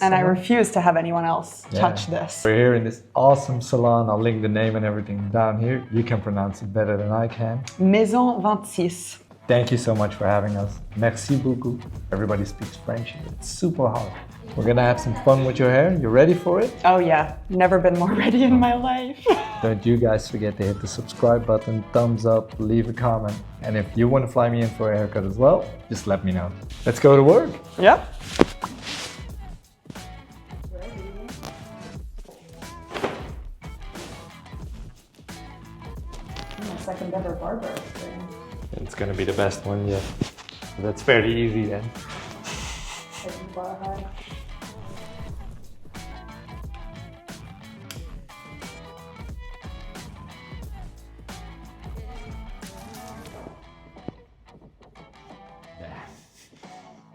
And I refuse to have anyone else touch this. We're here in this awesome salon. I'll link the name and everything down here. You can pronounce it better than I can. Maison Vingt Six. Thank you so much for having us. Merci beaucoup. Everybody speaks French. It's super hard. We're gonna have some fun with your hair. You ready for it? Oh yeah, never been more ready in my life. Don't you guys forget to hit the subscribe button, thumbs up, leave a comment. And if you want to fly me in for a haircut as well, just let me know. Let's go to work. Yep. Second ever barber experience. It's gonna be the best one yet. That's fairly easy then.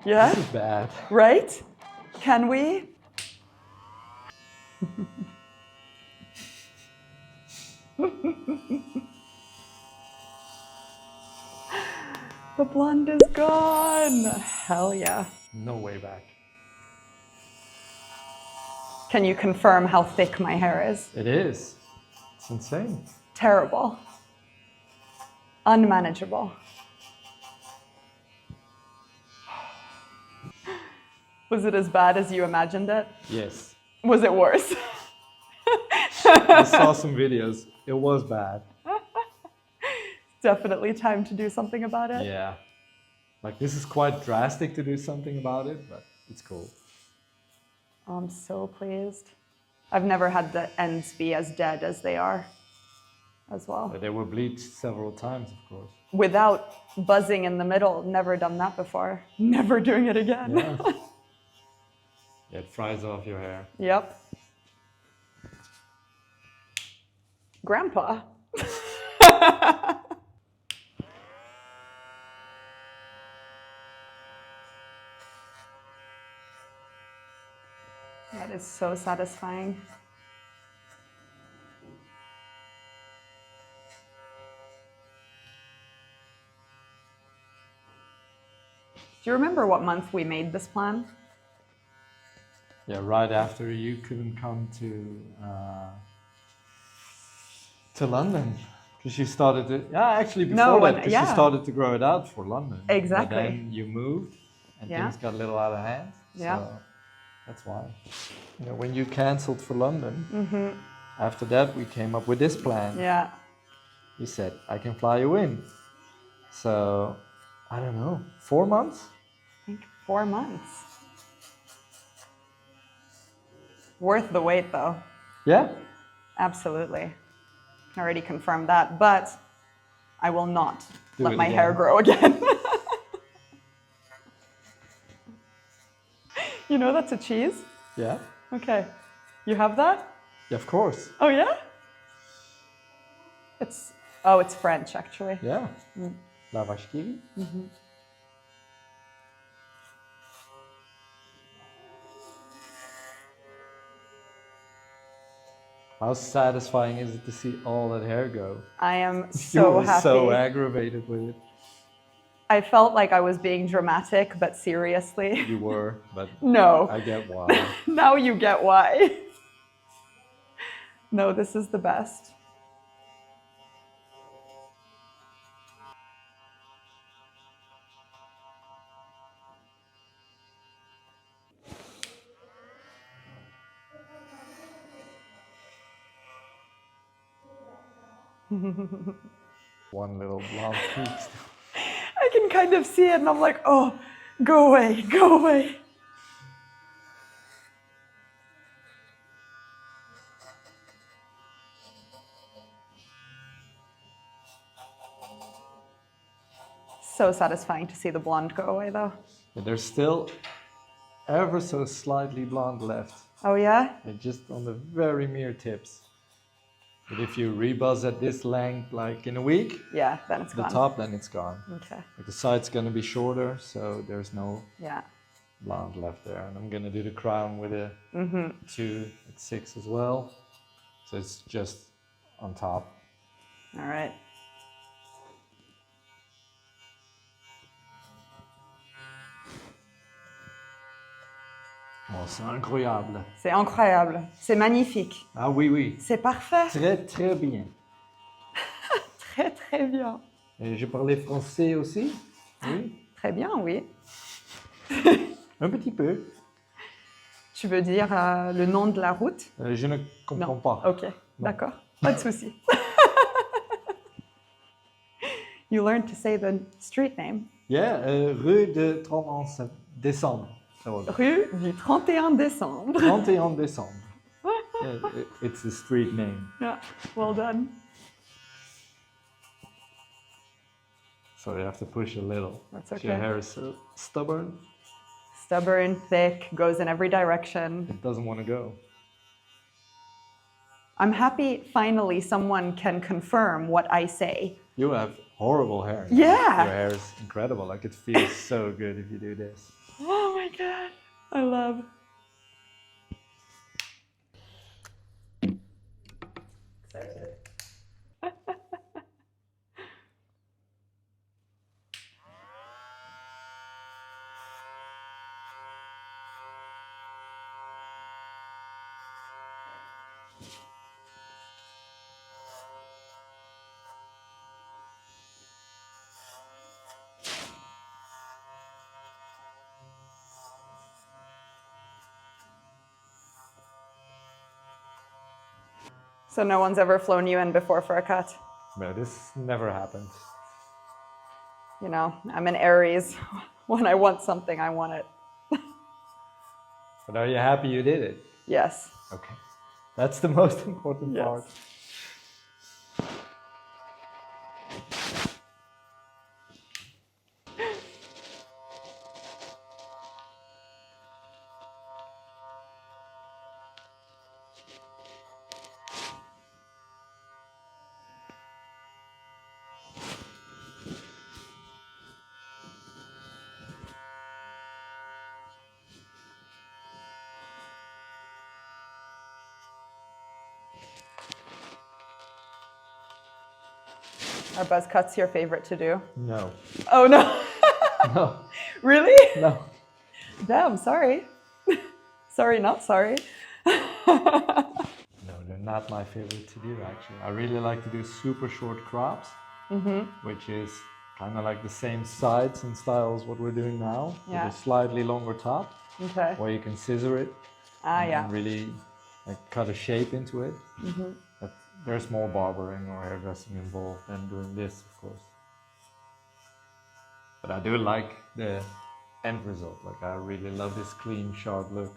Yeah? This is bad. Right? Can we? The blonde is gone. Hell yeah. No way back. Can you confirm how thick my hair is? It is. It's insane. Terrible. Unmanageable. Was it as bad as you imagined it? Yes. Was it worse? I saw some videos. It was bad. Definitely time to do something about it. Yeah. Like, this is quite drastic to do something about it, but it's cool. Oh, I'm so pleased. I've never had the ends be as dead as they are as well. They were bleached several times, of course. Without buzzing in the middle. Never done that before. Never doing it again. Yeah. Yeah, it fries off your hair. Yep. Grandpa. That is so satisfying. Do you remember what month we made this plan? Yeah, right after you couldn't come to London. Because you started to, actually before that, because you started to grow it out for London. Exactly. And then you moved and things got a little out of hand. Yeah. So that's why. You know, when you cancelled for London, after that we came up with this plan. Yeah. You said, I can fly you in. So, I don't know, 4 months? I think 4 months. Worth the wait though. Yeah? Absolutely. I already confirmed that, but I will not let my again. hair grow again. You know that's a cheese? Yeah? Okay. You have that? Yeah, of course. Oh yeah? It's French actually. Yeah. La vache qui rit. How satisfying is it to see all that hair go? I am You so were happy. so aggravated with it. I felt like I was being dramatic, but seriously. You were, but No. I get why. Now you get why. No, this is the best. One little blonde peak. I can kind of see it and I'm like, oh, go away, go away. So satisfying to see the blonde go away though. But there's still ever so slightly blonde left. Oh yeah? And just on the very mere tips. But if you rebuzz at this length, like in a week, Yeah, then it's the gone. top, then it's gone. Okay. Like the side's gonna be shorter, so there's no Yeah. blonde left there. And I'm gonna do the crown with a 2 at 6 as well. So it's just on top. All right. Oh, c'est incroyable. C'est incroyable. C'est magnifique. Ah oui, oui. C'est parfait. Très, très bien. Très, très bien. Et je parlais français aussi? Oui. Très bien, oui. Un petit peu. Tu veux dire le nom de la route? Je ne comprends Non. pas. Ok, d'accord. Pas de souci. You learned to say the street name. Yeah, rue de 31 décembre. Ça va bien. Rue du 31 décembre. 31 décembre. Yeah, it's a street name. Yeah, well done. So you have to push a little. That's okay. Your hair is so stubborn. Stubborn, thick, goes in every direction. It doesn't want to go. I'm happy finally someone can confirm what I say. You have horrible hair. Yeah. Your hair is incredible. Like it feels so good if you do this. Oh my God, I love. So no one's ever flown you in before for a cut? But this never happened. You know, I'm an Aries. When I want something, I want it. But are you happy you did it? Yes. Okay. That's the most important Yes. part. Are buzz cuts your favorite to do? No. Oh no. No. Really? No. Damn, sorry. Sorry, not sorry. No, they're not my favorite to do actually. I really like to do super short crops, which is kind of like the same sides and styles what we're doing now, Yeah. with a slightly longer top, Okay. where you can scissor it Yeah. and really like cut a shape into it. But there's more barbering or hairdressing involved than doing this, of course. But I do like the end result. Like I really love this clean, sharp look.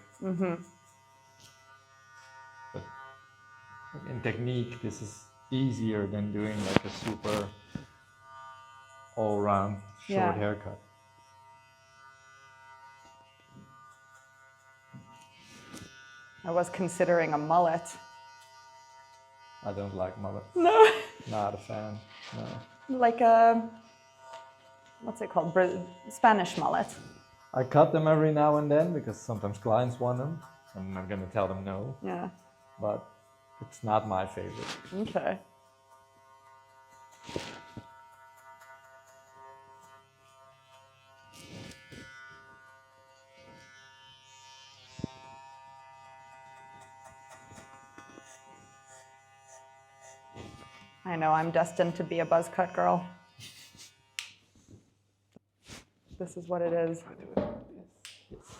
But in technique, this is easier than doing like a super all-round short Yeah. haircut. I was considering a mullet. I don't like mullet. No. Not a fan. No. Like a, what's it called? Spanish mullet. I cut them every now and then because sometimes clients want them. I'm not gonna tell them no, Yeah. but it's not my favorite. Okay. I know I'm destined to be a buzz cut girl. This is what it is. I do it like this. Yes.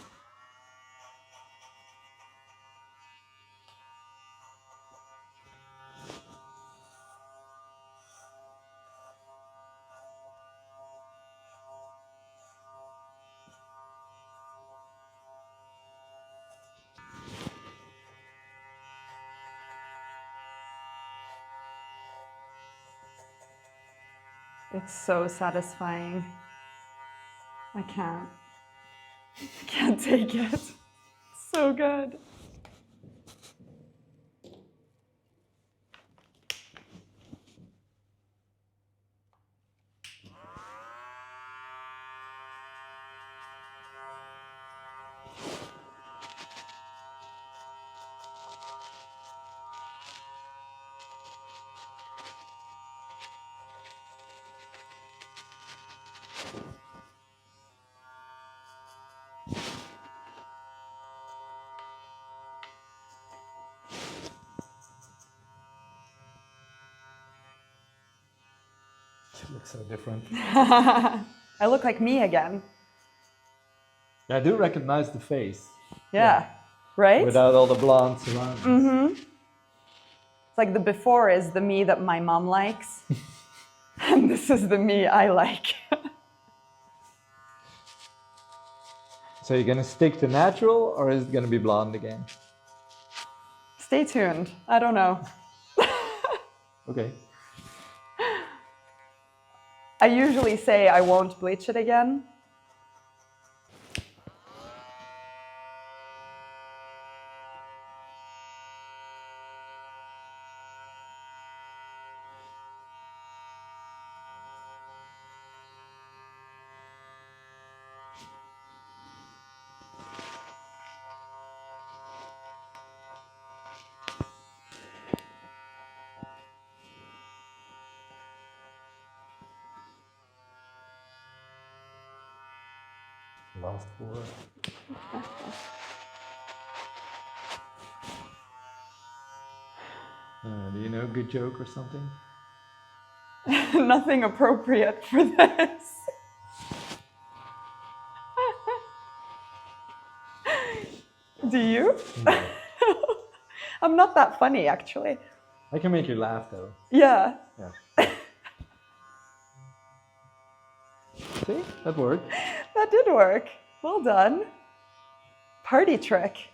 It's so satisfying. I can't. I can't take it. It's so good. look so different. I look like me again. Yeah, I do recognize the face. Yeah, right? Without all the blonde surroundings. It's like the before is the me that my mom likes. And this is the me I like. So you're gonna stick to natural, or is it gonna be blonde again? Stay tuned. I don't know. Okay. I usually say I won't bleach it again. Last 4. Do you know a good joke or something? Nothing appropriate for this. Do you? No. I'm not that funny, actually. I can make you laugh though. Yeah. Yeah. See? That worked. That did work. Well done. Party trick.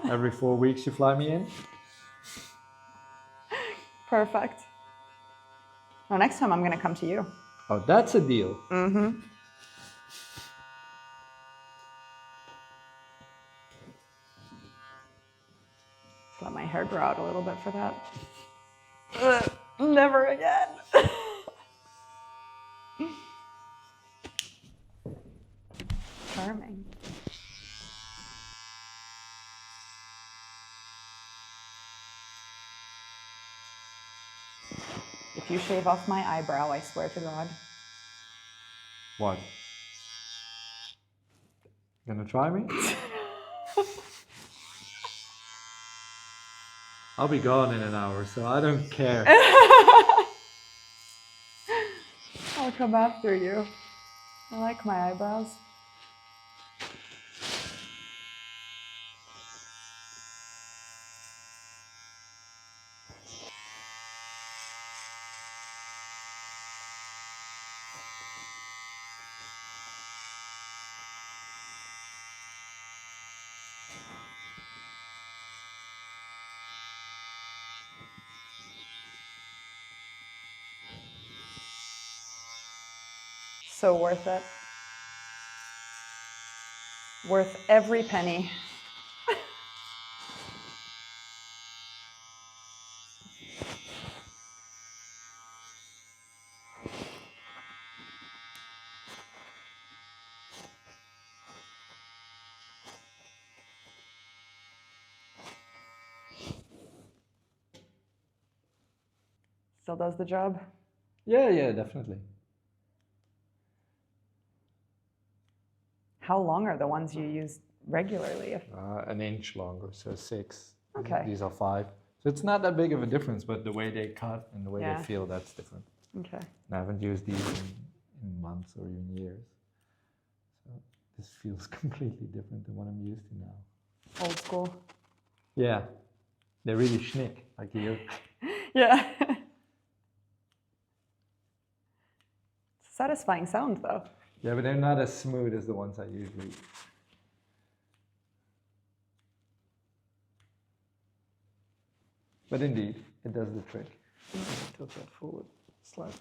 Every 4 weeks you fly me in? Perfect. Well, next time I'm going to come to you. Oh, that's a deal. Mm-hmm. Just let my hair grow out a little bit for that. Never again. Charming. If you shave off my eyebrow, I swear to God. What? Gonna try me? I'll be gone in an hour, so I don't care. I'll come after you. I like my eyebrows. So worth it. Worth every penny. Still does the job? Yeah, definitely. How long are the ones you use regularly? An inch longer, so 6. Okay. These are 5. So it's not that big of a difference, but the way they cut and the way Yeah. they feel, that's different. Okay. And I haven't used these in months or even years. So this feels completely different than what I'm used to now. Old school. Yeah, they really schnick, like you. Yeah. It's a satisfying sound, though. Yeah, but they're not as smooth as the ones I usually use. But indeed, it does the trick. Tilt that forward, slide.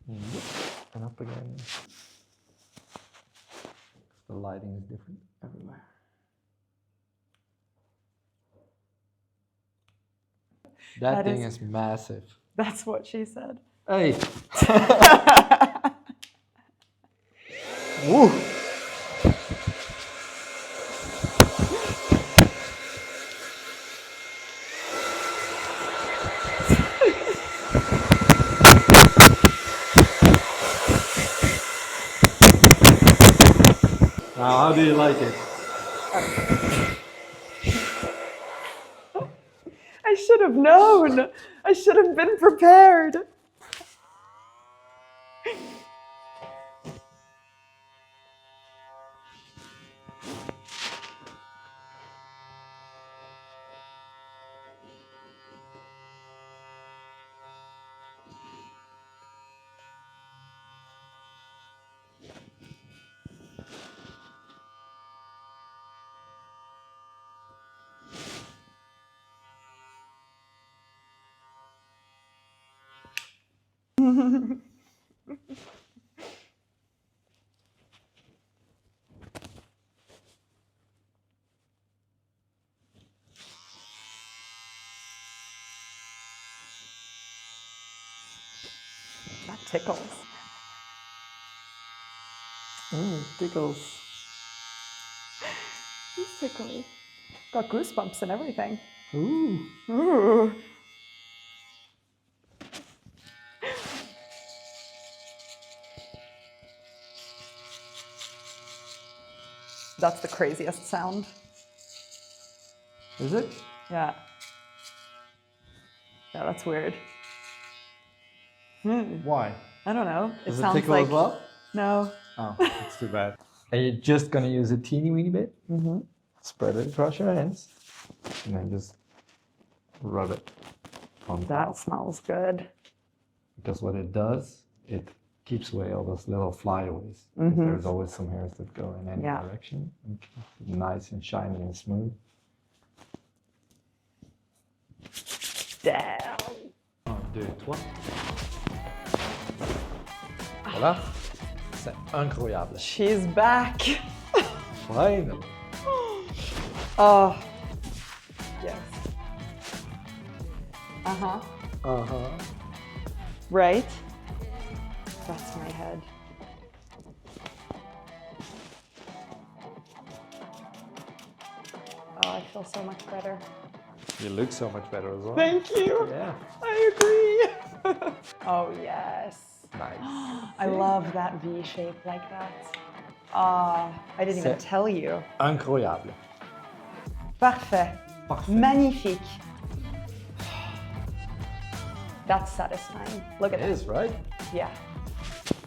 And up again. The lighting is different everywhere. That thing is massive. That's what she said. Hey. Woo. Now, how do you like it? I should have known. I should have been prepared. That tickles. Tickles. It's tickly. Got goosebumps and everything. Ooh. Ooh. That's the craziest sound. Is it? Yeah. Yeah, that's weird. Why? I don't know. Does it sounds tickle like as well? No. Oh, it's too bad. And you're just gonna use a teeny weeny bit. Spread it across your hands, and then just rub it on That top. smells good. Because what it does, it keeps away all those little flyaways. There's always some hairs that go in any direction. And keep it nice and shiny and smooth. Damn. 1, 2, 3. Voilà. C'est incroyable. She's back. Finally. Oh. Yes. Uh-huh. Uh-huh. Right? That's my head. Oh, I feel so much better. You look so much better as well. Thank you. Yeah. I agree. Oh, yes. Nice. I love that V shape like that. Ah, I didn't even tell you. Incroyable. Parfait. Parfait. Magnifique. That's satisfying. Look at It that. is, right? Yeah.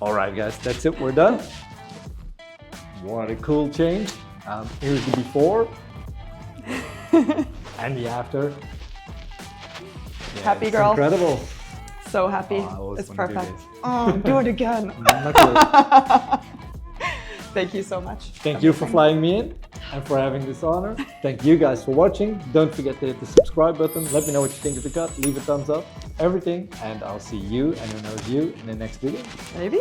All right, guys, that's it. We're done. What a cool change. Here's the before and the after. Yeah, Happy it's girl. Incredible. So happy. Oh, I always It's wanna do perfect. this. Oh, do it again. Not good. Thank you so much. Thank you for flying me in and for having this honor. Thank you guys for watching. Don't forget to hit the subscribe button. Let me know what you think of the cut. Leave a thumbs up, everything. And I'll see you, and who knows you, in the next video. Maybe.